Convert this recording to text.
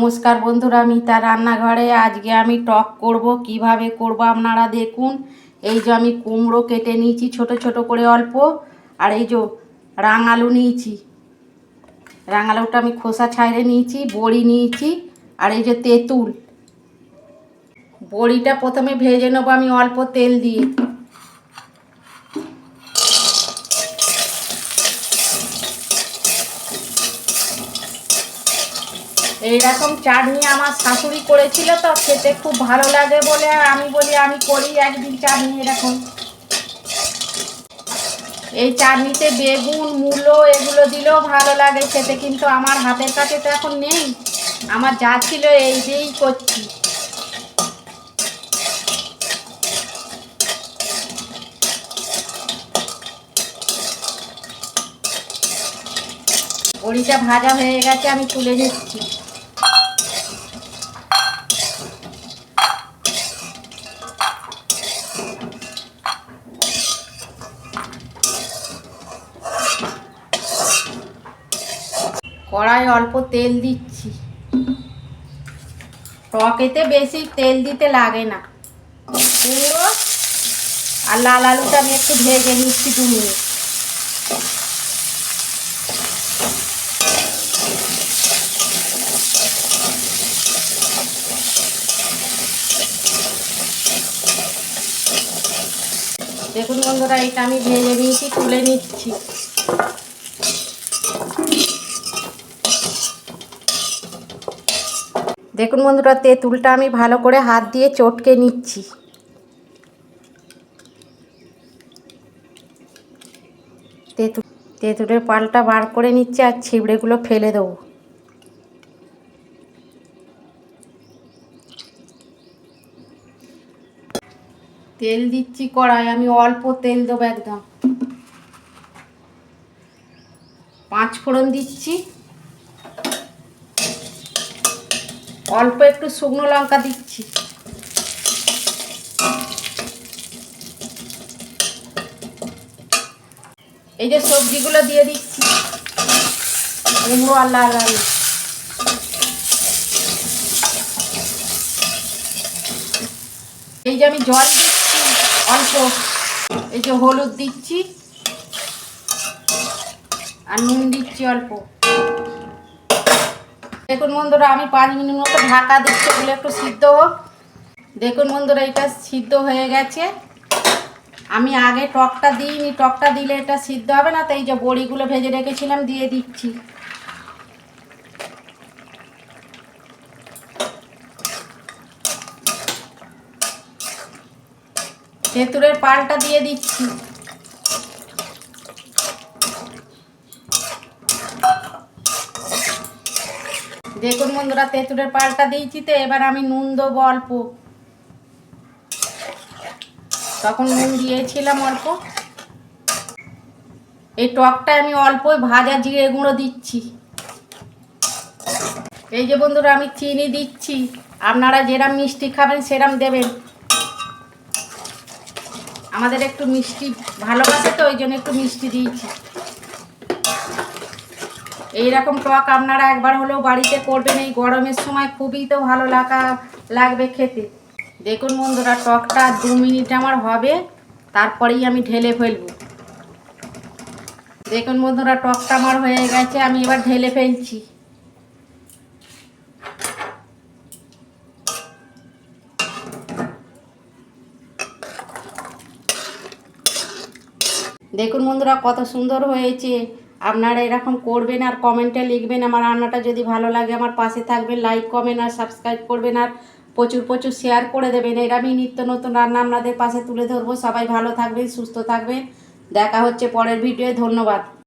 নমস্কার বন্ধুরা, মিতা রান্নাঘরে আজকে আমি টক করব। কিভাবে করব আপনারা দেখুন। এই যে আমি কুমড়ো কেটে নিয়েছি ছোট ছোট করে অল্প, আর এই যে রাঙালু নিয়েছি, রাঙালুটা আমি খোসা ছাড়িয়ে নিয়েছি, বড়ি নিয়েছি, আর এই যে তেঁতুল। বড়িটা প্রথমে ভেজে নেবো আমি অল্প তেল দিয়ে। এইরকম চাটনি আমার শাশুড়ি করেছিল, তো খেতে খুব ভালো লাগে বলে আমি বলি আমি করি একদিন চাটনি এরকম। এই চাটনিতে বেগুন, মূলো এগুলো দিলেও ভালো লাগে খেতে, কিন্তু আমার হাতের কাছে তো এখন নেই। আমার যা ছিল এই দিয়েই করছি। বড়িটা ভাজা হয়ে গেছে, আমি তুলে নিচ্ছি। কড়াই অল্প তেল দিচ্ছি। টকেতে বেশি তেল দিতে লাগে না। কুমড়ো আর লাল আলুটা আমি একটু ভেজে নিচ্ছি 2 মিনিট। দেখুন বন্ধুরা, এটা আমি ভেজে নিয়েছি, তুলে নিচ্ছি। দেখুন বন্ধুরা, তেঁতুলটা আমি ভালো করে হাত দিয়ে চটকে নিচ্ছি। তেঁতুলের পালটা বার করে নিচ্ছি, আর ছিবড়েগুলো ফেলে দেবো। তেল দিচ্ছি কড়াই, আমি অল্প তেল দেবো একদম। 5 ফোড়ন দিচ্ছি, অল্প একটু শুকনো লঙ্কা দিচ্ছি। এই যে সবজিগুলো দিয়ে দিচ্ছি, কুমড়ো আর লাল আলু। এই যে আমি জল দিচ্ছি অল্প, এই যে হলুদ দিচ্ছি, আর নুন দিচ্ছি অল্প। দেখুন বন্ধুরা, আমি 5 মিনিট মতো ঢাকা দিচ্ছি, এগুলো একটু সিদ্ধ হোক। দেখুন বন্ধুরা, এটা সিদ্ধ হয়ে গেছে। আমি আগে টকটা দিইনি, টকটা দিলে এটা সিদ্ধ হবে না, তাই এই যে বড়িগুলো ভেজে রেখেছিলাম দিয়ে দিচ্ছি। তেঁতুলের পালটা দিয়ে দিচ্ছি। দেখুন বন্ধুরা, তেঁতুলের পালটা দিয়েছি, তো এবার আমি নুন দেবো অল্প। তখন নুন দিয়েছিলাম অল্প। এই টকটায় আমি অল্প ভাজা জিরে গুঁড়ো দিচ্ছি। এই যে বন্ধুরা, আমি চিনি দিচ্ছি, আপনারা যেরম মিষ্টি খাবেন সেরম দেবেন। আমাদের একটু মিষ্টি ভালোবাসে, তো ওই জন্য একটু মিষ্টি দিয়েছি। এইরকম টক আপনারা একবার হলেও বাড়িতে করবেন, এই গরমের সময় খুবই তো ভালো লাগবে খেতে। দেখুন বন্ধুরা, টকটা 2 মিনিট আমার হবে, তারপরেই আমি ঢেলে ফেলবো। দেখুন বন্ধুরা, টকটা আমার হয়ে গেছে, আমি এবার ঢেলে ফেলছি। দেখুন বন্ধুরা, কত সুন্দর হয়েছে। আপনারা এরকম করবেন আর কমেন্টে লিখবেন। আমার রান্নাটা যদি ভালো লাগে আমার পাশে থাকবেন, লাইক কমেন্ট আর সাবস্ক্রাইব করবেন, আর প্রচুর প্রচুর শেয়ার করে দেবেন। আমি নিত্য নতুন রান্না আপনাদের পাশে তুলে ধরবো। সবাই ভালো থাকবেন, সুস্থ থাকবেন। দেখা হচ্ছে পরের ভিডিওয়ে। ধন্যবাদ।